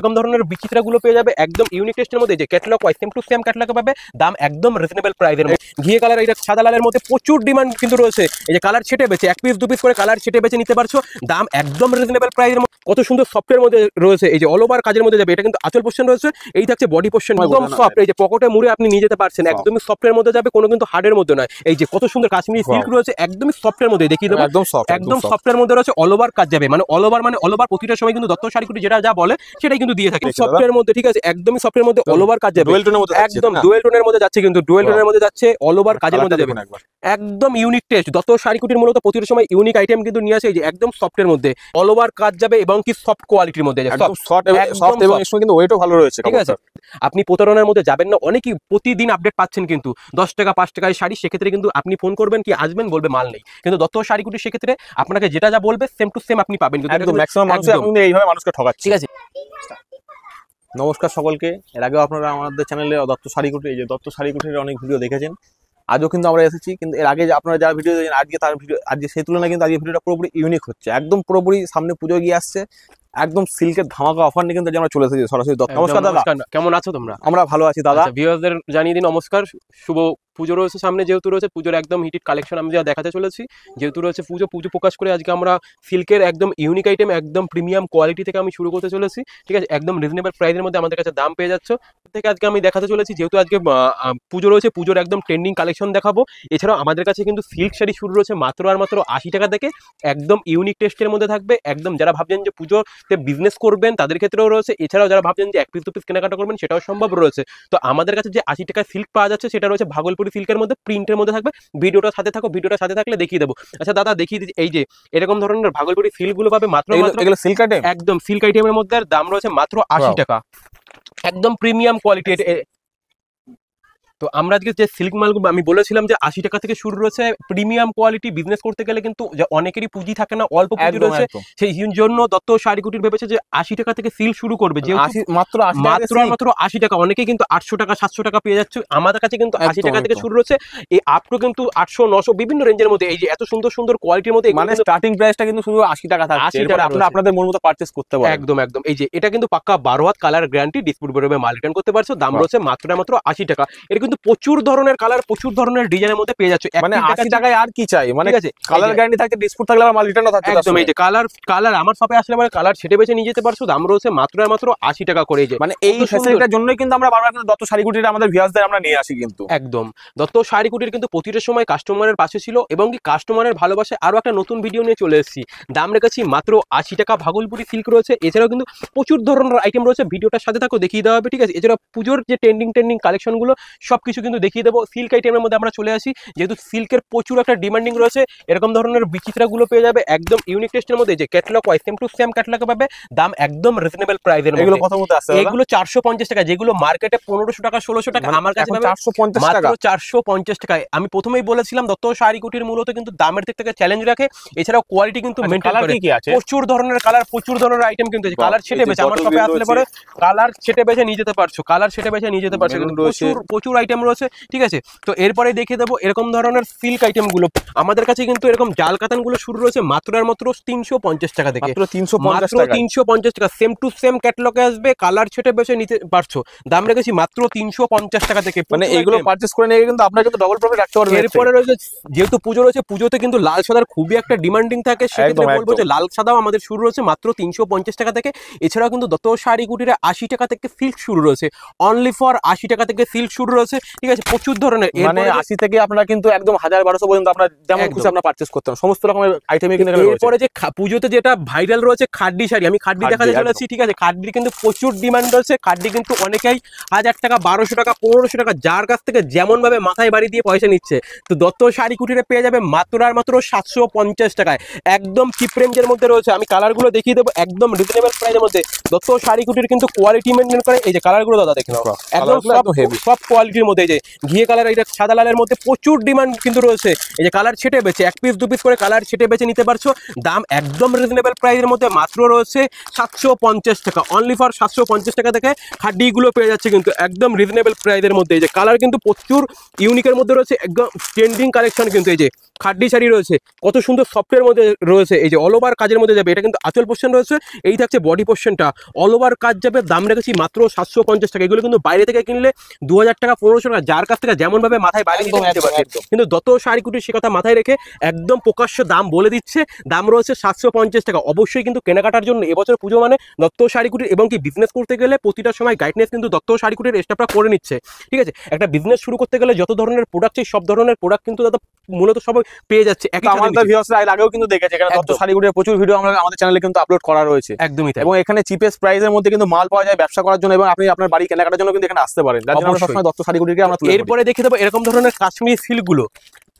এরকম ধরনের বিচিত্রাগুলো পেয়ে যাবে একদম ইউনিক টেস্টের মধ্যে, যে catalogue wise same to same ক্যাটালগে পাবে, দাম একদম রিজনেবল প্রাইসের মধ্যে। ঘিয়ে কালার, এটা সাদা লালের মধ্যে প্রচুর ডিমান্ড কিন্তু রয়েছে। এই যে কালার ছেটে বেছে 1 পিস 2 পিস করে কালার ছেটে বেছে নিতে পারছো, দাম একদম রিজনেবল প্রাইসের মধ্যে। কত সুন্দর সফটের মধ্যে রয়েছে, এই যে অল ওভার কাজের মধ্যে যাবে। এটা কিন্তু আঁচল পোর্শন রয়েছে, এই থাকছে বডি পোর্শন, একদম সফট। এই যে পকেটে মুড়ে আপনি নিয়ে যেতে পারছেন, একদমই সফটের মধ্যে যাবে, কোনো কিন্তু হার্ডের মধ্যে নয়। এই যে কত সুন্দর কাশ্মীরি সিল্ক রয়েছে, একদমই সফটের মধ্যে দেখিয়ে দেবো, একদম সফটের মধ্যে রয়েছে। অল ওভার কাজ যাবে, মানে অল ওভার প্রতিটা সময় কিন্তু দত্ত শাড়িকুটি যেটা যা বলে সেটাই কিন্তু দিয়ে থাকে সফটের মধ্যে, ঠিক আছে, একদমই সফটের মধ্যে অল ওভার কাজ যাবে, একদম ডুয়েল টোনের মধ্যে যাচ্ছে, কিন্তু ডুয়েল টোনের মধ্যে যাচ্ছে, অল ওভার কাজের মধ্যে যাবে, একদম ইউনিক টেস্ট। দত্ত শাড়িকুটির মূলত প্রতিটা সময় ইউনিক আইটেম কিন্তু নিয়ে আসে, এই যে একদম সফটের মধ্যে অল ওভার কাজ যাবে এবং কি সফট কোয়ালিটির মধ্যে, সফট এবং কিন্তু ওয়েটও ভালো রয়েছে, ঠিক আছে। আপনি প্রতারণার মধ্যে যাবেন না, অনেকেই প্রতিদিন আপডেট পাচ্ছেন কিন্তু 10 টাকা 5 টাকায় শাড়ি, সেক্ষেত্রে কিন্তু আপনি ফোন করবেন কি আসবেন, বলবে মাল নেই, কিন্তু দত্ত শাড়িকুটির সেক্ষেত্রে আপনাকে যেটা যা বলবে সেম টু সেম আপনি পাবেন, কিন্তু ম্যাক্সিমাম মানুষ এইভাবে মানুষকে ঠকাচ্ছে, ঠিক আছে। নমস্কার সকলকে, এর আগেও আপনারা আমাদের চ্যানেলে দত্ত শাড়িকুটি, এই যে দত্ত শাড়িকুটির অনেক ভিডিও দেখেছেন, আজও কিন্তু আমরা এসেছি, কিন্তু এর আগে আপনারা যারা ভিডিও দেখেন আজকে তার ভিডিও, আজকে সেই তুলনায় কিন্তু আজকে ভিডিওটা পুরোপুরি ইউনিক হচ্ছে, একদম পুরোপুরি সামনে পুজো গিয়ে আসছে, একদম সিল্কের ধামাকা অফার নিয়ে কিন্তু আমরা চলে এসেছি সরাসরি। নমস্কার দাদা, কেমন আছো তোমরা? আমরা ভালো আছি দাদা। ভিউয়ারদের জানিয়ে দিন নমস্কার, শুভ পুজো রয়েছে সামনে, যেহেতু রয়েছে পুজোর একদম হিটেড কালেকশন আমি যা দেখাতে চলেছি, যেহেতু রয়েছে পুজো প্রকাশ করে আজকে আমরা সিল্কের একদম ইউনিক আইটেম একদম প্রিমিয়াম কোয়ালিটি থেকে আমি শুরু করতে চলেছি, ঠিক আছে, একদম রিজনেবল প্রাইসের মধ্যে আমাদের কাছে দাম পেয়ে যাচ্ছ থেকে আজকে আমি দেখাতে চলেছি। যেহেতু আজকে পুজো রয়েছে, পুজোর একদম ট্রেন্ডিং কালেকশন দেখাবো। এছাড়াও আমাদের কাছে কিন্তু সিল্ক শাড়ি শুরু রয়েছে মাত্র আর মাত্র 80 টাকা থেকে, একদম ইউনিক টেস্টের মধ্যে থাকবে, একদম যারা ভাবছেন যে পুজোতে বিজনেস করবেন তাদের ক্ষেত্রেও রয়েছে, এছাড়াও যারা ভাবছেন যে 1 পিস 2 পিস কেনাকাটা করবেন সেটাও সম্ভব রয়েছে। তো আমাদের কাছে যে 80 টাকায় সিল্ক পাওয়া যাচ্ছে সেটা রয়েছে ভাগলপুরি সিল্কের মধ্যে, প্রিন্টের মধ্যে থাকবে। ভিডিওটার সাথে থাকো, ভিডিওটার সাথে থাকলে দেখিয়ে দেবো। আচ্ছা দাদা দেখিয়ে দিচ্ছি, এই যে এরকম ধরনের ভাগলপুরি সিল্কগুলো পাবে মাত্র সিল্ক আইটেম, একদম সিল্ক আইটেমের মধ্যে দাম রয়েছে মাত্র 80 টাকা, একদম প্রিমিয়াম কোয়ালিটি। তো আমরা আজকে যে সিল্ক মালগুলো আমি বলেছিলাম যে 80 টাকা থেকে শুরু রয়েছে, প্রিমিয়াম কোয়ালিটি। বিজনেস করতে গেলে কিন্তু অনেকেরই পুঁজি থাকে না, অল্প পুঁজি রয়েছে, সেই জন্য দত্ত শাড়িকুটির ভেবেছে যে 80 টাকা থেকে সিল্ক শুরু করবে, যে মাত্র 80 টাকা। অনেকে কিন্তু 800 টাকা 700 টাকা পেয়ে যাচ্ছে, আমাদের কাছে কিন্তু 80 টাকা থেকে শুরু রয়েছে, এই আপ টু কিন্তু 800 900 বিভিন্ন রেঞ্জের মধ্যে। এই যে এত সুন্দর সুন্দর কোয়ালিটির মধ্যে, মানে স্টার্টিং প্রাইসটা কিন্তু শুধু 80 টাকা থাকে, 80 টাকা আপনারা আপনাদের মন মতো পারচেজ করতে পারেন, একদম। এই যে এটা কিন্তু পাক্কা 12 হাত কালার গ্যারান্টি, ডিসপুট বেরোবে, মাল রিটার্ন করতে পারছো, দাম রয়েছে মাত্র 80 টাকা। এর কিন্তু প্রচুর ধরনের কালার, প্রচুর ধরনের ডিজাইনের মধ্যে পেয়ে যাচ্ছে, মানে 80 টাকায় আর কি চাই, মানে কালার গ্যারান্টি থাকতে, ডিসপুট থাকলে আর মাল রিটার্নও থাকতে, একদম। এই যে কালার আমার শপে আসলে মানে কালার ছেটে বেছে নিয়ে যেতে পারছো, দাম রয়েছে মাত্র 80 টাকা করে। যে মানে এই ফ্যাসিলিটির জন্যই কিন্তু আমরা বারবার কিন্তু দত্ত শাড়িকুটির আমাদের ভিউয়ার্সদের আমরা নিয়ে আসি, কিন্তু একদম দত্ত শাড়িকুটির কিন্তু প্রতিটা সময় কাস্টমারের পাশে ছিল, এবং কি কাস্টমারের ভালোবাসায় আরো একটা নতুন ভিডিও নিয়ে চলে এসেছি। দাম রেখেছি মাত্র 80 টাকা, ভাগলপুরি সিল্ক রয়েছে, এছাড়াও কিন্তু প্রচুর ধরনের আইটেম রয়েছে, ভিডিওটার সাথে থাকো দেখিয়ে দেওয়া হবে, ঠিক আছে। এছাড়া পুজোর যে ট্রেন্ডিং কালেকশনগুলো সবকিছু কিন্তু দেখিয়ে দেবো। সিল্ক আইটেমের মধ্যে আমরা চলে আসি, যেহেতু সিল্কের প্রচুর একটা ডিমান্ডিং রয়েছে, এরকম ধরনের বিচিত্রাগুলো পেয়ে যাবে একদম ইউনিক টেস্টের মধ্যে, যে catalogue wise same to same ক্যাটালগে পাবে, দাম একদম রিজনেবল প্রাইসের মধ্যে। এগুলো কত মতো আছে? এগুলো 450 টাকা, যেগুলো মার্কেটে 1500 টাকা 1600 টাকা, আমার কাছে 450 টাকা, মাত্র 450 টাকায়। আমি প্রথমেই বলেছিলাম দত্ত শাড়িকুটির মূলত কিন্তু দামের দিক থেকে চ্যালেঞ্জ রাখে, এছাড়াও কোয়ালিটি কিন্তু মেইনটেইন করে। প্রচুর ধরনের কালার, প্রচুর ধরনের আইটেম কিন্তু কালার ছেটে বেছে আমার শপে আসলে পরে কালার ছেটে বেছে নিয়ে যেতে পারছো, প্রচুর আইটেম রয়েছে, ঠিক আছে। তো এরপরে দেখিয়ে দেবো এরকম ধরনের সিল্ক আইটেম গুলো। আমাদের কাছে কিন্তু এরকম জাল কাতান গুলো শুরু রয়েছে মাত্র আর মাত্র 350 টাকা থেকে, মাত্র 350 টাকা, সেম টু সেম ক্যাটালগে আসবে, কালার ছেটে বেছে নিতে পারছো, দাম রেখেছি মাত্র 350 টাকা থেকে। মানে এইগুলো পারচেজ করে নিয়ে কিন্তু আপনারা কিন্তু ডবল প্রফিট রাখতে পারবেন। এরপরে রয়েছে, যেহেতু পুজো রয়েছে, পুজোতে কিন্তু লাল সাদার খুবই একটা ডিমান্ডিং থাকে, সেক্ষেত্রে বলবো যে লাল সাদাও আমাদের শুরু রয়েছে মাত্র 350 টাকা থেকে। এছাড়াও কিন্তু দত্ত শাড়িকুটির 80 টাকা থেকে সিল্ক শুরু রয়েছে, অনলি ফর 80 টাকা থেকে সিল্ক শুরু রয়েছে, ঠিক আছে, প্রচুর ধরনের। মানে 80 থেকে আপনারা কিন্তু একদম 1000-1200 পর্যন্ত আপনারা যেমন খুশি আপনারা পারচেজ করতে পারেন, সমস্ত রকমের আইটেমই কিন্তু এখানে রয়েছে। এরপরে যে পুজোতে যেটা ভাইরাল রয়েছে খাড্ডি শাড়ি, আমি খাড্ডি দেখাতে চলেছি, ঠিক আছে। খাড্ডির কিন্তু প্রচুর ডিমান্ড রয়েছে, খাড্ডি কিন্তু অনেকেই 1000 টাকা 1200 টাকা 1500 টাকা যার কাছ থেকে যেমন ভাবে মাথায় বাড়ি দিয়ে পয়সা নিচ্ছে, তো দত্ত শাড়িকুটিরে পেয়ে যাবে মাত্র আর মাত্র 750 টাকায়, একদম চিপ রেঞ্জের মধ্যে রয়েছে। আমি কালারগুলো দেখিয়ে দেবো একদম রিজনেবল প্রাইসের মধ্যে। দত্ত শাড়িকুটির কিন্তু কোয়ালিটি মেনটেন করে, এই যে কালারগুলো দাদা দেখে নাও, একদম সব কোয়ালিটির মধ্যে এই যে ঘিয়ে কালার, এটা সাদা লালের মধ্যে প্রচুর ডিমান্ড কিন্তু রয়েছে। এই যে কালার ছেটে বেচে, এক পিস দু পিস করে কালার ছেটে বেচে নিতে পারছো। দাম একদম রিজনেবল প্রাইসের মধ্যে, মাত্র রয়েছে 750 টাকা। অনলি ফর 750 টাকা থেকে খাড্ডিগুলো পেয়ে যাচ্ছে কিন্তু একদম রিজনেবল প্রাইসের মধ্যে। এই যে কালার কিন্তু প্রচুর ইউনিকের মধ্যে রয়েছে, একদম ট্রেন্ডিং কালেকশন কিন্তু। এই যে খাড্ডি শাড়ি রয়েছে, কত সুন্দর সফটের মধ্যে রয়েছে। এই যে অল ওভার কাজের মধ্যে যাবে, এটা কিন্তু আঁচল পোর্শন রয়েছে, এই থাকছে বডি পোর্শনটা, অল ওভার কাজ যাবে। দাম রেখেছি মাত্র 750 টাকা। এগুলো কিন্তু বাইরে থেকে কিনলে 2000 টাকা 1500 টাকা, যার কাছ থেকে যেমন ভাবে মাথায় বাইরে দিতে পারে। কিন্তু দত্ত শাড়ি কুটির সে কথা মাথায় রেখে একদম প্রকাশ্য দাম বলে দিচ্ছে, দাম রয়েছে 750 টাকা। অবশ্যই কিন্তু কেনাকাটার জন্য এবছর পুজো মানে দত্ত শাড়ি কুটির, এবং কি বিজনেস করতে গেলে প্রতিটা সময় গাইডনেস কিন্তু দত্ত শাড়ি কুটির স্টাফরা করে নিচ্ছে। ঠিক আছে, একটা বিজনেস শুরু করতে গেলে যত ধরনের প্রোডাক্ট চাই সব ধরনের প্রোডাক্ট কিন্তু দাদা মূলত সবাই পেয়ে যাচ্ছে। আমাদের ভিউয়ার্সরা এর আগেও কিন্তু দেখেছে, এখানে দত্ত শাড়ি কুটির প্রচুর ভিডিও আমরা আমাদের চ্যানেলে কিন্তু আপলোড করা রয়েছে। একদমই তাই। এবং এখানে চিপেস্ট প্রাইসের মধ্যে কিন্তু মাল পাওয়া যায় ব্যবসা করার জন্য, এবং আপনি আপনার বাড়ি কেনাকাটার জন্য কিন্তু এখানে আসতে পারেন। যার জন্য আমরা সবসময় দত্ত শাড়ি কুটিরকে আমরা তুলে ধরি। এরপরে দেখে দেবো এরকম ধরনের কাশ্মীরি সিল্কগুলো,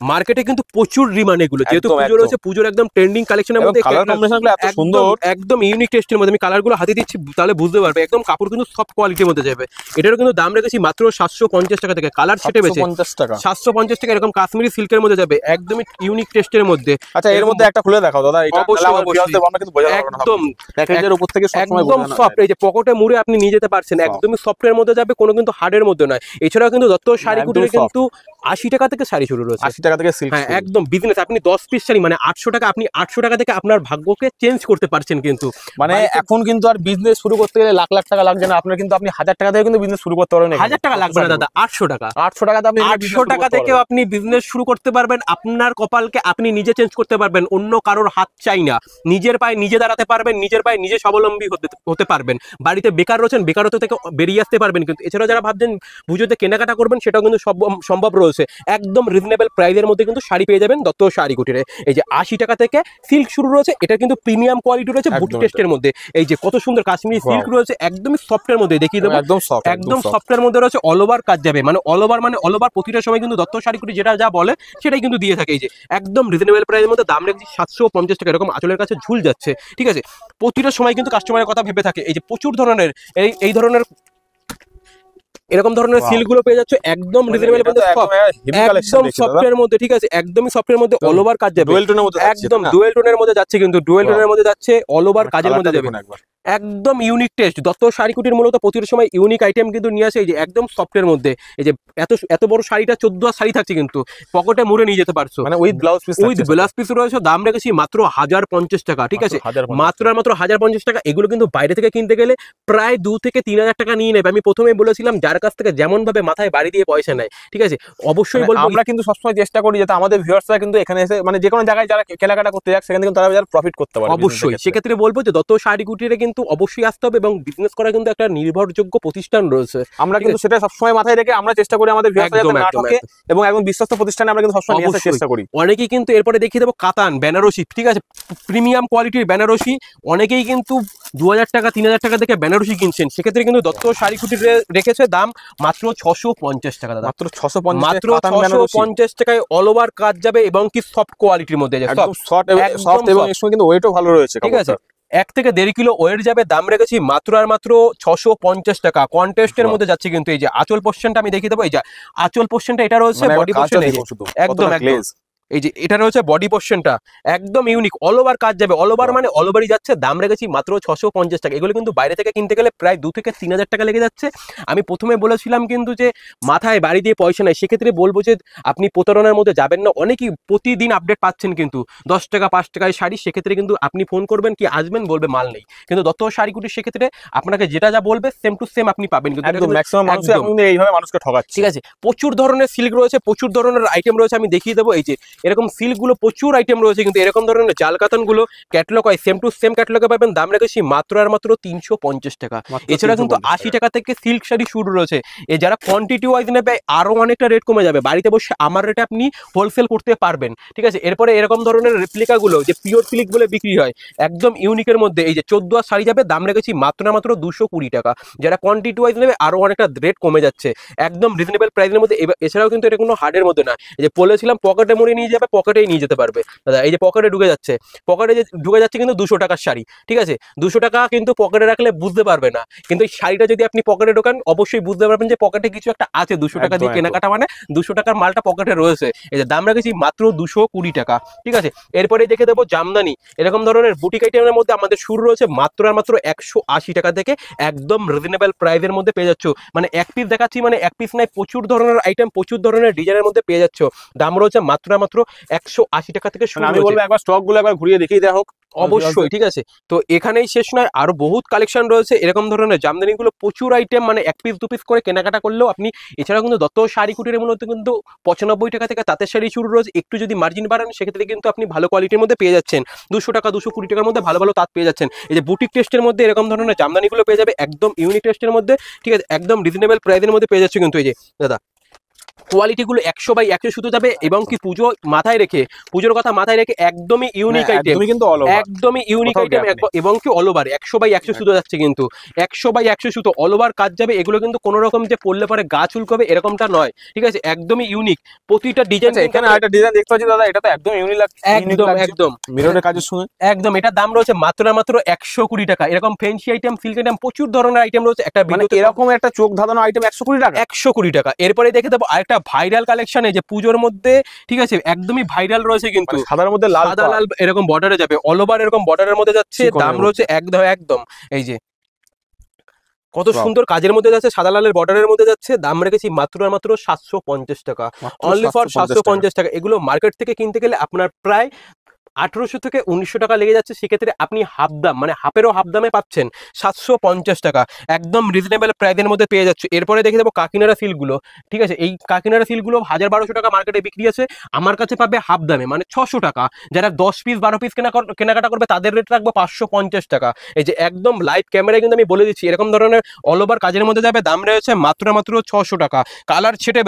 মার্কেটে কিন্তু প্রচুর ডিমান্ড এগুলো, যেহেতু পুজো রয়েছে, পুজোর একদম ট্রেন্ডিং কালেকশনের মধ্যে কালার কম্বিনেশনগুলো এত সুন্দর, একদম ইউনিক টেস্টের মধ্যে। আমি কালারগুলো হাতে দিচ্ছি তাহলে বুঝতে পারবে, একদম কাপড় কিন্তু সফট কোয়ালিটির মধ্যে যাবে। এটারও কিন্তু দাম রেখেছি মাত্র 750 টাকা থেকে। কালার ছেটে বেছে 750 টাকা, এরকম কাশ্মীরি সিল্কের মধ্যে যাবে, একদমই ইউনিক টেস্টের মধ্যে। আচ্ছা, এর মধ্যে একটা খুলে দেখাও দাদা, এটা আমরা কিন্তু বোঝা যাবে না, একদম প্যাকেজের উপর থেকে সবসময় একদম সফট। এই যে পকেটে মুড়ে আপনি নিয়ে যেতে পারছেন, একদমই সফটের মধ্যে যাবে, কোনো কিন্তু হার্ডের মধ্যে নয়। এছাড়াও কিন্তু দত্ত শাড়ি কুটিরে কিন্তু 80 টাকা থেকে শাড়ি শুরু রয়েছে, 80 টাকা থেকে সিল্ক। হ্যাঁ, একদম বিজনেস। আপনি 10 পিস শাড়ি মানে 800 টাকা, আপনি 800 টাকা থেকে আপনার ভাগ্যকে চেঞ্জ করতে পারছেন কিন্তু। মানে এখন কিন্তু আর বিজনেস শুরু করতে গেলে লাখ লাখ টাকা লাগছে না, আপনার কিন্তু আপনি 1000 টাকা থেকে কিন্তু বিজনেস শুরু করতে পারবেন। 1000 টাকা লাগবে না দাদা, 800 টাকা। 800 টাকাতে আপনি 800 টাকা থেকেও আপনি বিজনেস শুরু করতে পারবেন। আপনার কপালকে আপনি নিজে চেঞ্জ করতে পারবেন, অন্য কারোর হাত চাই না। নিজের পায়ে নিজে দাঁড়াতে পারবেন, নিজের পায়ে নিজে স্বাবলম্বী হতে পারবেন। বাড়িতে বেকার রয়েছেন, বেকারত্ব থেকে বেরিয়ে আসতে পারবেন কিন্তু। এছাড়াও যারা ভাবছেন পুজোতে কেনাকাটা করবেন, সেটাও কিন্তু সম্ভব রয়েছে। একদম রিজনেবল প্রাইসের মধ্যে কিন্তু শাড়ি পেয়ে যাবেন দত্ত শাড়ি কুটিরে। এই যে 80 টাকা থেকে সিল্ক শুরু রয়েছে, এটা কিন্তু প্রিমিয়াম কোয়ালিটি রয়েছে, বুটি টেস্টের মধ্যে। এই যে কত সুন্দর কাশ্মীরি সিল্ক রয়েছে, একদমই সফটের মধ্যে, দেখিয়ে দেবো, একদম সফটের মধ্যে রয়েছে। অল ওভার কাজ যাবে, মানে অল ওভার প্রতিটা সময় কিন্তু দত্ত শাড়ি কুটি যেটা যা বলে সেটাই কিন্তু দিয়ে থাকে। এই যে একদম রিজনেবল প্রাইসের মধ্যে, দাম রেখেছি 750 টাকা। এরকম আঁচলের কাছে ঝুল যাচ্ছে, ঠিক আছে। প্রতিটা সময় কিন্তু কাস্টমারের কথা ভেবে থাকে। এই যে প্রচুর ধরনের এই ধরনের এরকম ধরনের সিলগুলো পেয়ে যাচ্ছে একদম রিজনেবল মধ্যে, একদম সফটের মধ্যে, ঠিক আছে, একদমই সফটের মধ্যে। অল ওভার কাজ যাবে, একদম ডুয়েল টোনের মধ্যে যাচ্ছে কিন্তু, ডুয়েল টোনের মধ্যে যাচ্ছে, অল ওভার কাজের মধ্যে যাবে, একদম ইউনিক টেস্ট। দত্ত শাড়ি কুটির মূলত প্রতিটা সময় ইউনিক আইটেম কিন্তু নিয়ে আসে। এই যে একদম সফটের মধ্যে, এই যে এত বড় শাড়িটা 14 শাড়ি থাকছে কিন্তু, পকেটে মুড়ে নিয়ে যেতে পারছো, মানে উইথ ব্লাউজ পিস রয়েছে। দাম রেখেছি মাত্র 1050 টাকা, ঠিক আছে, মাত্র 1050 টাকা। এগুলো কিন্তু বাইরে থেকে কিনতে গেলে প্রায় 2 থেকে 3000 টাকা নিয়ে নেবে। আমি প্রথমেই বলেছিলাম, যার কাছ থেকে যেমন ভাবে মাথায় বাড়ি দিয়ে পয়সা নেয়, ঠিক আছে। অবশ্যই বলবো, আমরা কিন্তু সবসময় চেষ্টা করি যাতে আমাদের ভিউয়ার্সরা কিন্তু এখানে এসে মানে যে কোনো জায়গায় যারা কেনাকাটা করতে যাক, সেখান থেকে তারা প্রফিট করতে পারে। অবশ্যই সেক্ষেত্রে বলবো যে দত্ত শাড়ি কুটিরে কিন্তু অবশ্যই আসতে হবে, এবং বিজনেস করা কিন্তু একটা নির্ভরযোগ্য প্রতিষ্ঠান রয়েছে। আমরা কিন্তু সেটা সবসময় মাথায় রেখে আমরা চেষ্টা করি আমাদের ভিউয়ার্সরা যাতে না ঠকে, এবং একদম বিশ্বস্ত প্রতিষ্ঠানে আমরা কিন্তু সবসময় নিয়ে আসার চেষ্টা করি। অনেকেই কিন্তু এরপরে দেখিয়ে দেবো কাতান বেনারসি, ঠিক আছে, প্রিমিয়াম কোয়ালিটির বেনারসি। অনেকেই কিন্তু 2000 টাকা 3000 টাকা থেকে বেনারসি কিনছেন, সেক্ষেত্রে কিন্তু দত্ত শাড়ি কুটির রেখেছে দাম মাত্র 650 টাকা দাদা, মাত্র 650, মাত্র 650 টাকায় অল ওভার কাজ যাবে, এবং কি সফট কোয়ালিটির মধ্যে, একদম সফট এবং এর সঙ্গে কিন্তু ওয়েটও ভালো রয়েছে, ঠিক আছে। 1 থেকে 1.5 কিলো ওয়েট যাবে। দাম রেখেছি মাত্র আর মাত্র 650 টাকা। কন্টেস্টের মধ্যে যাচ্ছে কিন্তু। এই যে আঁচল পোর্শনটা আমি দেখিয়ে দেবো, এই যে আঁচল পোর্শনটা এটা রয়েছে বডি পোর্শন, একদম এই যে এটা রয়েছে বডি পোর্শনটা, একদম ইউনিক। অল ওভার কাজ যাবে, অল ওভার মানে অল ওভারই যাচ্ছে। দাম রেখেছি মাত্র 650 টাকা। এগুলো কিন্তু বাইরে থেকে কিনতে গেলে প্রায় 2 থেকে 3000 টাকা লেগে যাচ্ছে। আমি প্রথমে বলেছিলাম কিন্তু যে মাথায় বাড়ি দিয়ে পয়সা নেই, সেক্ষেত্রে বলবো যে আপনি প্রতারণার মধ্যে যাবেন না। অনেকেই প্রতিদিন আপডেট পাচ্ছেন কিন্তু 10 টাকা 5 টাকায় শাড়ি, সেক্ষেত্রে কিন্তু আপনি ফোন করবেন কি আসবেন, বলবে মাল নেই। কিন্তু দত্ত শাড়ি কুটির সেক্ষেত্রে আপনাকে যেটা যা বলবে সেম টু সেম আপনি পাবেন কিন্তু। একদম ম্যাক্সিমাম মানুষ এখন এইভাবে মানুষকে ঠকাচ্ছে, ঠিক আছে। প্রচুর ধরনের সিল্ক রয়েছে, প্রচুর ধরনের আইটেম রয়েছে, আমি দেখিয়ে দেবো। এই যে এরকম সিল্কগুলো প্রচুর আইটেম রয়েছে কিন্তু। এরকম ধরনের জাল কাতানগুলো ক্যাটালগ হয়, সেম টু সেম ক্যাটালগে পাবেন। দাম রেখেছি মাত্র আর মাত্র 350 টাকা। এছাড়া কিন্তু 80 টাকা থেকে সিল্ক শাড়ি শুরু রয়েছে। যারা কোয়ান্টিটি ওয়াইজ নেবে আরো অনেকটা রেট কমে যাবে, বাড়িতে বসে আমার রেটে আপনি হোলসেল করতে পারবেন, ঠিক আছে। এরপরে এরকম ধরনের রেপ্লিকাগুলো যে পিওর সিল্ক বলে বিক্রি হয়, একদম ইউনিকের মধ্যে, এই যে 14 শাড়ি যাবে। দাম রেখেছি মাত্র আর মাত্র 220 টাকা। যারা কোয়ান্টিটি ওয়াইজ নেবে আরো অনেকটা রেট কমে যাচ্ছে, একদম রিজনেবল প্রাইসের মধ্যে। এছাড়াও কিন্তু এটা কোনো হার্ডের মধ্যে না, এই যে বলেছিলাম পকেটে মুড়ে নিয়ে নিয়ে যাবে পকেটেই নিয়ে যেতে পারবে দাদা। এই যে পকেটে ঢুকে যাচ্ছে, পকেটে যে ঢুকে যাচ্ছে কিন্তু 200 টাকার শাড়ি, ঠিক আছে। 200 টাকা কিন্তু পকেটে রাখলে বুঝতে পারবে না, কিন্তু এই শাড়িটা যদি আপনি পকেটে ঢোকান অবশ্যই বুঝতে পারবেন যে পকেটে কিছু একটা আছে। 200 টাকা দিয়ে একদম, কেনাকাটা মানে 200 টাকার মালটা পকেটে রয়েছে। এই যে দাম রেখেছি মাত্র 220 টাকা, ঠিক আছে। এরপরে দেখে দেবো জামদানি, এরকম ধরনের বুটিক আইটেমের মধ্যে আমাদের শুরু রয়েছে মাত্র আর মাত্র 180 টাকা থেকে, একদম রিজনেবল প্রাইসের মধ্যে পেয়ে যাচ্ছ। মানে এক পিস দেখাচ্ছি, মানে এক পিস নাই, প্রচুর ধরনের আইটেম, প্রচুর ধরনের ডিজাইনের মধ্যে পেয়ে যাচ্ছ। দাম রয়েছে মাত্র আর মাত্র 180 টাকা থেকে শুরু। আমি বলবো একবার স্টক গুলো একবার ঘুরিয়ে দেখিয়ে দেওয়া হোক। অবশ্যই, ঠিক আছে। তো এখানেই শেষ নয়, আরো বহুত কালেকশন রয়েছে এরকম ধরনের জামদানিগুলো, প্রচুর আইটেম, মানে এক পিস দু পিস করে কেনাকাটা করলেও আপনি। এছাড়াও কিন্তু দত্ত শাড়ি কুটিরের মূলত কিন্তু 95 টাকা থেকে তাঁতের শাড়ি শুরু রয়েছে। একটু যদি মার্জিন বাড়ান সেক্ষেত্রে কিন্তু আপনি ভালো কোয়ালিটির মধ্যে পেয়ে যাচ্ছেন। 200 টাকা 220 টাকার মধ্যে ভালো ভালো তাঁত পেয়ে যাচ্ছেন। এই যে বুটিক টেস্টের মধ্যে এরকম ধরনের জামদানিগুলো পেয়ে যাবে একদম ইউনিক টেস্টের মধ্যে, ঠিক আছে, একদম রিজনেবল প্রাইসের মধ্যে পেয়ে যাচ্ছে। কিন্তু এই যে দাদা কোয়ালিটিগুলো 100/100 সুতো যাবে, এবং কি পুজো মাথায় রেখে, পুজোর কথা মাথায় রেখে একদমই ইউনিক আইটেম, কিন্তু all over। একদমই ইউনিক কোথাও আইটেম, gap নেই। এবং কি অল ওভার 100/100 সুতো যাচ্ছে, কিন্তু 100/100 সুতো অল ওভার কাজ যাবে। এগুলো কিন্তু কোনো রকম যে পড়লে পরে গা চুলকবে এরকমটা নয়, ঠিক আছে, একদমই ইউনিক প্রতিটা ডিজাইন। আচ্ছা, এখানে আরেকটা ডিজাইন দেখতে পাচ্ছি দাদা, এটা তো একদম ইউনিক লাগছে, একদম একদম মিররের কাজের সঙ্গে। একদম এটার দাম রয়েছে মাত্র আর মাত্র 120 টাকা। এরকম ফ্যান্সি আইটেম, সিল্ক আইটেম, প্রচুর ধরনের আইটেম রয়েছে একটা মানে ভিডিওতে। এরকম একটা চোখ ধাঁধানো আইটেম 120 টাকা, 120 টাকা। এরপরে দেখে দেবো আরেকটা ভাইরাল কালেকশন, যে পুজোর মধ্যে, ঠিক আছে, একদমই ভাইরাল রয়েছে কিন্তু, মানে সাদার মধ্যে লাল সাদা লাল এরকম বর্ডারে যাবে, অল ওভার এরকম বর্ডারের মধ্যে যাচ্ছে। চিকনের দাম মধ্যে। রয়েছে একদম একদম, এই যে কত Wow। সুন্দর কাজের মধ্যে যাচ্ছে, সাদা লালের বর্ডারের মধ্যে যাচ্ছে। দাম রেখেছি মাত্র আর মাত্র 750 টাকা, মাত্র অনলি ফর 750 750 টাকা। এগুলো মার্কেট থেকে কিনতে গেলে আপনার প্রায় 1800 থেকে 1900 টাকা লেগে যাচ্ছে, সেক্ষেত্রে আপনি হাফ দাম, মানে হাফেরও হাফ দামে পাচ্ছেন 750 টাকা, একদম রিজনেবল প্রাইসের মধ্যে পেয়ে যাচ্ছে। এরপরে দেখে দেবো কাকিনাড়া সিল্কগুলো, ঠিক আছে। এই কাকিনাড়া সিল্কগুলো 1000-1200 টাকা মার্কেটে বিক্রি আছে, আমার কাছে পাবে হাফ দামে, মানে 600 টাকা। যারা 10 পিস 12 পিস কেনাকাটা করবে তাদের রেট রাখবো 550 টাকা। এই যে একদম লাইভ ক্যামেরায় কিন্তু আমি বলে দিচ্ছি, এরকম ধরনের অল ওভার কাজের মধ্যে যাবে। দাম রয়েছে মাত্র 600 টাকা। কালার ছেটে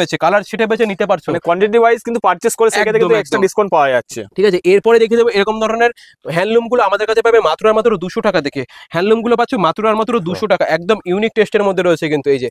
বেছে নিতে পারছো, মানে কোয়ান্টিটি ওয়াইজ কিন্তু পারচেজ করে সেক্ষেত্রে কিন্তু এক্সট্রা ডিসকাউন্ট পাওয়া যাচ্ছে, ঠিক আছে। এরপরে দেখে দেবো এরকম ধরনের হ্যান্ডলুম গুলো আমাদের কাছে পাবে মাত্র আর মাত্র 200 টাকা থেকে। হ্যান্ডলুম গুলো পাচ্ছ মাত্র আর মাত্র 200 টাকা, একদম ইউনিক টেস্টের মধ্যে রয়েছে কিন্তু। এই যে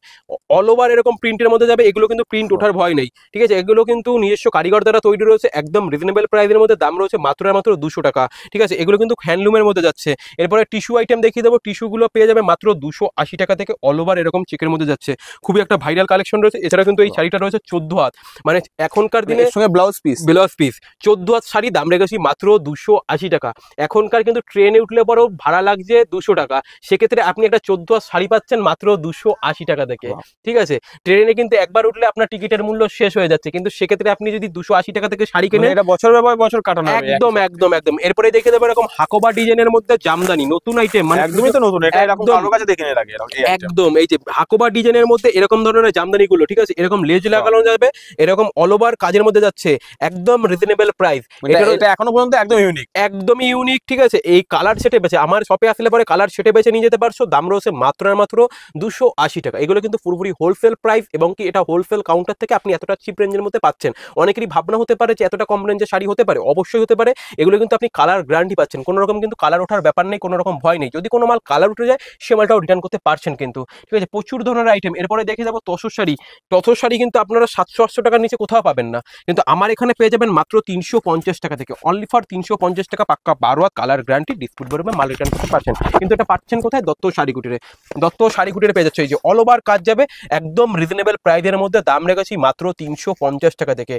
অল ওভার এরকম প্রিন্টের মধ্যে যাবে, এগুলো কিন্তু প্রিন্ট ওঠার ভয় নেই, ঠিক আছে। এগুলো কিন্তু নিজস্ব কারিগর দ্বারা তৈরি রয়েছে, একদম রিজনেবল প্রাইসের মধ্যে। দাম রয়েছে মাত্র আর মাত্র 200 টাকা, ঠিক আছে। এগুলো কিন্তু হ্যান্ডলুমের মধ্যে যাচ্ছে। এরপরে টিস্যু আইটেম দেখিয়ে দেবো, টিস্যুগুলো পেয়ে যাবে মাত্র 280 টাকা থেকে, অল ওভার এরকম চেকের মধ্যে যাচ্ছে। খুবই একটা ভাইরাল কালেকশন রয়েছে। এছাড়া কিন্তু এই শাড়িটা রয়েছে 14 হাত, মানে এখনকার দিনে এর সঙ্গে ব্লাউজ পিস 14 হাত শাড়ি। দাম রেখেছি মাত্র 280 টাকা। এখনকার কিন্তু ট্রেনে উঠলে পরেও ভাড়া লাগছে 200 টাকা, সেক্ষেত্রে আপনি একটা 14 হাত শাড়ি পাচ্ছেন মাত্র 280 টাকা থেকে, ঠিক আছে। ট্রেনে কিন্তু একবার উঠলে আপনার টিকিটের মূল্য শেষ হয়ে যাচ্ছে, কিন্তু সেক্ষেত্রে আপনি যদি 280 টাকা থেকে শাড়ি কেনেন, এটা বছর ব্যবহার বছর কাটানো হবে। একদম একদম একদম। এরপরে দেখে দেবো এরকম হাকোবা ডিজাইনের মধ্যে জামদানি, নতুন আইটেম, মানে একদমই তো নতুন, এটা এরকম একদম কারোর কাছে দেখে এর আগে একদম। এই যে হাকোবা ডিজাইনের মধ্যে এরকম ধরনের জামদানি গুলো, ঠিক আছে, এরকম লেজ লাগানো যাবে, এরকম অল ওভার কাজের মধ্যে যাচ্ছে, একদম রিজনেবল প্রাইস। এটা এখনো পর্যন্ত একদম ইউনিক, একদমই ইউনিক, ঠিক আছে। এই কালার সেটে বেছে আমার শপে আসলে পরে কালার সেটে বেছে নিয়ে যেতে পারছো। দাম রয়েছে মাত্র আর মাত্র 280 টাকা। এগুলো কিন্তু পুরোপুরি হোলসেল প্রাইস, এবং কি এটা হোলসেল কাউন্টার থেকে আপনি এতটা চিপ রেঞ্জের মধ্যে পাচ্ছেন। অনেকেরই ভাবনা হতে পারে যে এতটা কম রেঞ্জের শাড়ি হতে পারে, অবশ্যই হতে পারে। এগুলো কিন্তু আপনি কালার গ্যারান্টি পাচ্ছেন, কোনো রকম কিন্তু কালার ওঠার ব্যাপার নেই, কোনো রকম ভয় নেই। যদি কোনো মাল কালার উঠে যায় সে মালটাও রিটার্ন করতে পারছেন কিন্তু, ঠিক আছে। প্রচুর ধরনের আইটেম। এরপরে দেখে যাবো তসর শাড়ি। তসর শাড়ি কিন্তু আপনারা 700-800 টাকার নিচে কোথাও পাবেন না, কিন্তু আমার এখানে পেয়ে যাবেন মাত্র 350 টাকা থেকে, অনলি ফর 350 টাকা। পাক্কা 12 হাত কালার গ্যারান্টি, ডিসপুট বেরোবে, মাল রিটার্ন করতে পারছেন। কিন্তু এটা পাচ্ছেন কোথায়? দত্ত শাড়ি কুটিরে। দত্ত শাড়ি কুটিরে পেয়ে যাচ্ছে এই যে অল ওভার কাজ যাবে, একদম রিজনেবল প্রাইসের মধ্যে। দাম রেখেছি মাত্র 350 টাকা থেকে,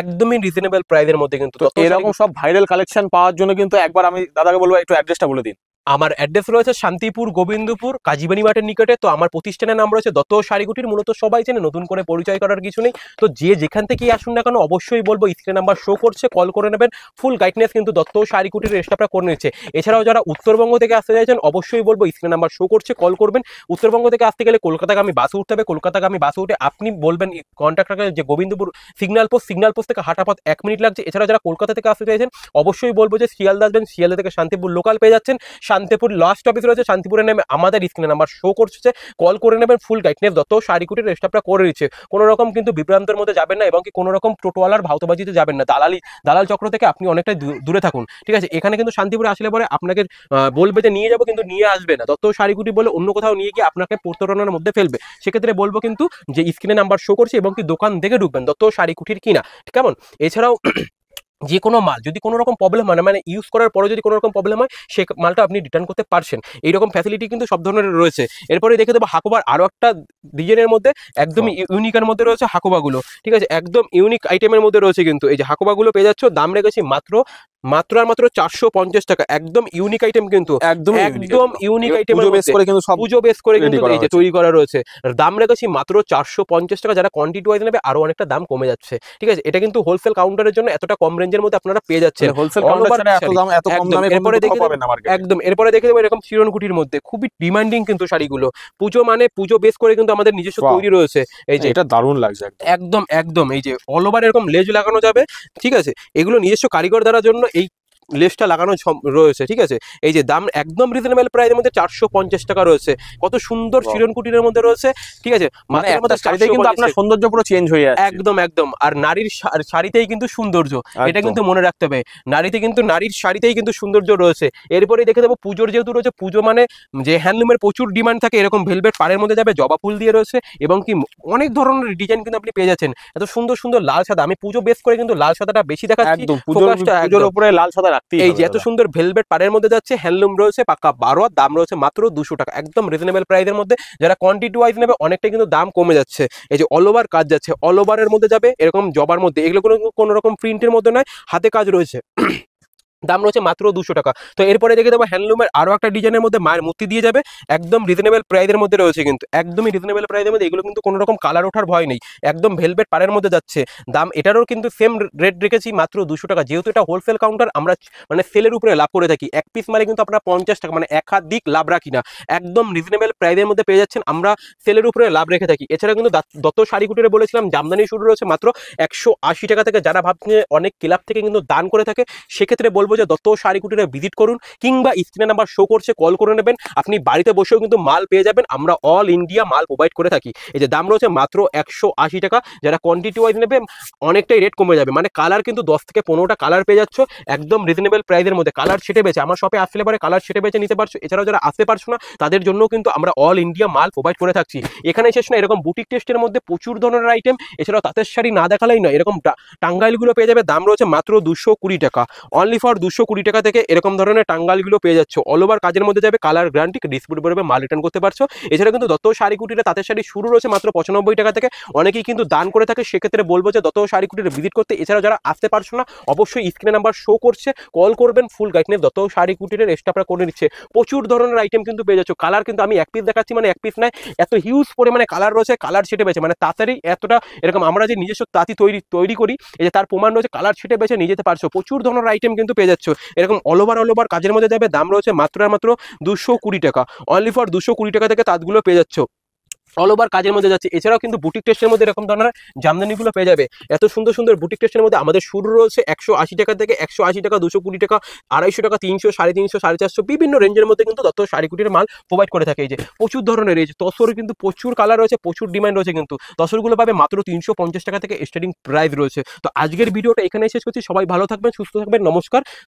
একদমই রিজনেবল প্রাইসের মধ্যে কিন্তু। এরকম সব ভাইরাল কালেকশন পাওয়ার জন্য কিন্তু একবার আমি দাদাকে বলবো একটু অ্যাড্রেসটা বলে দিন। আমার অ্যাড্রেস রয়েছে শান্তিপুর গোবিন্দপুর কাজীবাড়ি মাঠের নিকটে। তো আমার প্রতিষ্ঠানের নাম রয়েছে দত্ত শাড়িকুটির, মূলত সবাই চেনে, নতুন করে পরিচয় করার কিছু নেই। তো যে যেখান থেকেই আসুন না কেন অবশ্যই বলবো স্ক্রিন নাম্বার শো করছে, কল করে নেবেন। ফুল গাইডনেস কিন্তু দত্ত শাড়িকুটির স্টাফরা করে নিচ্ছে। এছাড়াও যারা উত্তরবঙ্গ থেকে আসতে চাইছেন অবশ্যই বলবো স্ক্রিন নাম্বার শো করছে, কল করবেন। উত্তরবঙ্গ থেকে আসতে গেলে কলকাতাকে আমি বাসে উঠতে হবে, কলকাতাকে আমি বাসে উঠে আপনি বলবেন কন্ট্রাক্টরকে যে গোবিন্দপুর সিগন্যাল পোস্ট থেকে হাঁটা পথ 1 মিনিট লাগছে। এছাড়া যারা কলকাতা থেকে আসতে চাইছেন অবশ্যই বলবো যে শিয়ালদা আসবেন, শিয়ালদা থেকে শান্তিপুর লোকাল পেয়ে যাচ্ছেন। শান্তিপুর লাস্ট অফিস রয়েছে, শান্তিপুরের নামে আমাদের স্ক্রিনে নাম্বার শো করছে, কল করে নেবেন। ফুল গাইডনেস দত্ত শাড়িকুটির স্টাফরা করে দিচ্ছে। কোনো রকম কিন্তু বিভ্রান্তের মধ্যে যাবেন না, এবং কি কোনো রকম টোটোওয়ালার ভাউতাবাজিতে যাবেন না, দালাল চক্র থেকে আপনি অনেকটাই দূরে থাকুন, ঠিক আছে। এখানে কিন্তু শান্তিপুরে আসলে পরে আপনাকে বলবে যে নিয়ে যাবো, কিন্তু নিয়ে আসবে না। দত্ত শাড়িকুটি বলে অন্য কোথাও নিয়ে গিয়ে আপনাকে প্রতারণার মধ্যে ফেলবে। সেক্ষেত্রে বলবো কিন্তু যে স্ক্রিনে নাম্বার শো করছে, এবং কি দোকান দেখে ঢুকবেন দত্ত শাড়িকুটির কিনা, কেমন। এছাড়াও যে কোনো মাল যদি কোনো রকম প্রবলেম হয় না, মানে ইউজ করার পরে যদি কোনো রকম প্রবলেম হয়, সে মালটা আপনি রিটার্ন করতে পারছেন। এইরকম ফ্যাসিলিটি কিন্তু সব ধরনের রয়েছে। এরপরে দেখে দেবো হাকোবার আরও একটা ডিজাইনের মধ্যে একদমই ইউনিকের মধ্যে রয়েছে হাকোবাগুলো, ঠিক আছে, একদম ইউনিক আইটেমের মধ্যে রয়েছে কিন্তু এই যে হাকোবাগুলো পেয়ে যাচ্ছ। দাম রেখেছি মাত্র আর মাত্র 450 টাকা। একদম ইউনিক আইটেম কিন্তু, একদম একদম ইউনিক আইটেমের পুজো বেস মধ্যে করে কিন্তু সব পুজো বেস করে ready কিন্তু করা এই যে হয়েছে। তৈরি করা রয়েছে। দাম রেখেছি মাত্র 450 টাকা। যারা কোয়ান্টিটি ওয়াইজ নেবে আরো অনেকটা দাম কমে যাচ্ছে, ঠিক আছে। এটা কিন্তু হোলসেল কাউন্টারের জন্য এতটা কম রেঞ্জের মধ্যে আপনারা পেয়ে যাচ্ছেন। হোলসেল All কাউন্টার over ছাড়া এত শাড়ি। দাম এত কম একদম। দামে এরপরে দেখে পাবেন না মার্কেটে। একদম এরপরে দেখে দেবো এরকম চিরনকুটির মধ্যে খুবই ডিমান্ডিং কিন্তু শাড়িগুলো। পুজো মানে পুজো বেস করে কিন্তু আমাদের নিজস্ব Wow. তৈরি রয়েছে। এই যে এটা দারুণ লাগছে একদম। একদম একদম এই যে অল ওভার এরকম লেজ লাগানো যাবে, ঠিক আছে। এগুলো নিজস্ব কারিগর দ্বারা জন্য এই লেসটা লাগানো রয়েছে, ঠিক আছে। এই যে দাম একদম রিজনেবল প্রাইসের মধ্যে 450 টাকা রয়েছে। কত সুন্দর Wow. চিরনকুটির মধ্যে রয়েছে, ঠিক আছে। মানে মাথার একটা মধ্যে শাড়িতে কিন্তু আপনার সৌন্দর্য পুরো চেঞ্জ হয়ে যাচ্ছে। একদম একদম। আর নারীর শাড়িতেই কিন্তু সৌন্দর্য, এটা একদম। কিন্তু মনে রাখতে হবে। নারীর শাড়িতেই কিন্তু সৌন্দর্য রয়েছে। এরপরেই দেখে দেবো পুজোর যেহেতু রয়েছে, পুজো মানে যে হ্যান্ডলুমের প্রচুর ডিমান্ড থাকে, এরকম ভেলভেট পাড়ের মধ্যে যাবে, জবা ফুল দিয়ে রয়েছে এবং কি অনেক ধরনের ডিজাইন কিন্তু আপনি পেয়ে যাচ্ছেন। এত সুন্দর সুন্দর লাল সাদা, আমি পুজো বেস করে কিন্তু লাল সাদাটা বেশি দেখাচ্ছি। একদম ফোকাসটা পুজোর উপরে লাল সাদা রাখতেই এই হবে যে এত দাদা। সুন্দর ভেলভেট পাড়ের মধ্যে যাচ্ছে, হ্যান্ডলুম রয়েছে পাক্কা 12, দাম রয়েছে মাত্র 200 টাকা। একদম রিজনেবল প্রাইসের মধ্যে। যারা কোয়ান্টিটি ওয়াইজ নেবে অনেকটা কিন্তু দাম কমে যাচ্ছে। এই যে অল ওভার কাজ যাচ্ছে, অল ওভারের মধ্যে যাবে এরকম জবার মধ্যে, এগুলো কোনো রকম প্রিন্টের মধ্যে নয়, হাতে কাজ রয়েছে। দাম রয়েছে মাত্র 200 টাকা। তো এরপরে দেখে দেবো হ্যান্ডলুমের আরো একটা ডিজাইনের মধ্যে মায়ের মূর্তি দিয়ে যাবে, একদম রিজনেবল প্রাইসের মধ্যে রয়েছে কিন্তু, একদমই রিজনেবল প্রাইসের মধ্যে। এগুলো কিন্তু কোনো রকম কালার ওঠার ভয় নেই, একদম ভেলভেট পাড়ের মধ্যে যাচ্ছে। দাম এটারও কিন্তু সেম রেট রেখেছি মাত্র 200 টাকা। যেহেতু এটা হোলসেল কাউন্টার, আমরা মানে সেলের উপরে লাভ করে থাকি। এক পিস মালে কিন্তু আপনারা 50 টাকা, মানে এক হাত দিক লাভ রাখি না, একদম রিজনেবল প্রাইসের মধ্যে পেয়ে যাচ্ছেন। আমরা সেলের উপরে লাভ রেখে থাকি। এছাড়া কিন্তু দত্ত শাড়ি কুটিরে বলেছিলাম জামদানি শুরু রয়েছে মাত্র 180 টাকা থেকে। যারা ভাবছেন অনেক ক্লাব থেকে কিন্তু দান করে থাকে, সেক্ষেত্রে বলবো যে দত্ত শাড়ি কুটিরে ভিজিট করুন, কিংবা স্ক্রিনে নাম্বার শো করছে, কল করে নেবেন। আপনি বাড়িতে বসেও কিন্তু মাল পেয়ে যাবেন, আমরা অল ইন্ডিয়া মাল প্রোভাইড করে থাকি। এই যে দাম রয়েছে মাত্র 180 টাকা। যারা কোয়ান্টিটি ওয়াইজ নেবে অনেকটাই রেট কমে যাবে, মানে কালার কিন্তু 10 থেকে 15টা কালার পেয়ে যাচ্ছ একদম রিজনেবল প্রাইসের মধ্যে। কালার ছেটে বেছে আমার শপে আসলে পরে কালার ছেটে বেছে নিতে পারছো। এছাড়াও যারা আসতে পারছো না তাদের জন্য কিন্তু আমরা অল ইন্ডিয়া মাল প্রোভাইড করে থাকছি। এখানে শেষ না, এরকম বুটিক টেস্টের মধ্যে প্রচুর ধরনের আইটেম। এছাড়াও তাঁতের শাড়ি না দেখালেই নয়, এরকম টাঙ্গাইলগুলো পেয়ে যাবে। দাম রয়েছে মাত্র 220 টাকা, অনলি ফর 220 টাকা থেকে এরকম ধরনের টাঙ্গালগুলো পেয়ে যাচ্ছ। অল ওভার কাজের মধ্যে যাবে, কালার গ্যারান্টি, ডিসপুট করবে, মাল রিটার্ন করতে পারছো। এছাড়া কিন্তু দত্ত শাড়ি কুটিরে তাঁতের শাড়ি শুরু রয়েছে মাত্র 95 টাকা থেকে। অনেকেই কিন্তু দান করে থাকে, সেক্ষেত্রে বলবো যে দত্ত শাড়ি কুটিরে ভিজিট করতে। এছাড়াও যারা আসতে পারছো না, অবশ্যই স্ক্রিনে নাম্বার শো করছে, কল করবেন, ফুল গাইডলাইন দত্ত শাড়ি কুটিরের স্টাফরা করে নিচ্ছে। প্রচুর ধরনের আইটেম কিন্তু পেয়ে যাচ্ছ। কালার কিন্তু আমি এক পিস দেখাচ্ছি, মানে এক পিস নয়, এত হিউজ পরিমাণে কালার রয়েছে, কালার ছেটে বেছে, মানে তাড়াতাড়ি এতটা এরকম আমরা যে নিজস্ব তাঁতি তৈরি করি, এই যে তার প্রমাণ রয়েছে, কালার ছেটে বেছে নিয়ে যেতে পারছো। প্রচুর ধরনের আইটেম কিন্তু পেয়ে যাচ্ছ এরকম অল ওভার কাজের মধ্যে যাবে। দাম রয়েছে মাত্র আর মাত্র 220 টাকা, অনলি ফর 220 টাকা থেকে তাঁতগুলো পেয়ে যাচ্ছ, অল ওভার কাজের মধ্যে যাচ্ছে। এছাড়াও কিন্তু বুটিক টেস্টের মধ্যে এরকম ধরনের জামদানিগুলো পেয়ে যাবে। এত সুন্দর সুন্দর বুটিক টেস্টের মধ্যে আমাদের শুরু রয়েছে 180 টাকা থেকে, 180 টাকা, 220 টাকা, 250 টাকা, 300, 350, 450, বিভিন্ন রেঞ্জের মধ্যে কিন্তু দত্ত শাড়ি কুটির মাল প্রোভাইড করে থাকে। এই যে প্রচুর ধরনের, এই যে তসর কিন্তু প্রচুর কালার রয়েছে, প্রচুর ডিমান্ড রয়েছে কিন্তু। তসরগুলো পাবে মাত্র 350 টাকা থেকে স্টার্টিং প্রাইস রয়েছে। তো আজকের ভিডিওটা এখানে শেষ করছি। সবাই ভালো থাকবেন, সুস্থ থাকবেন, নমস্কার।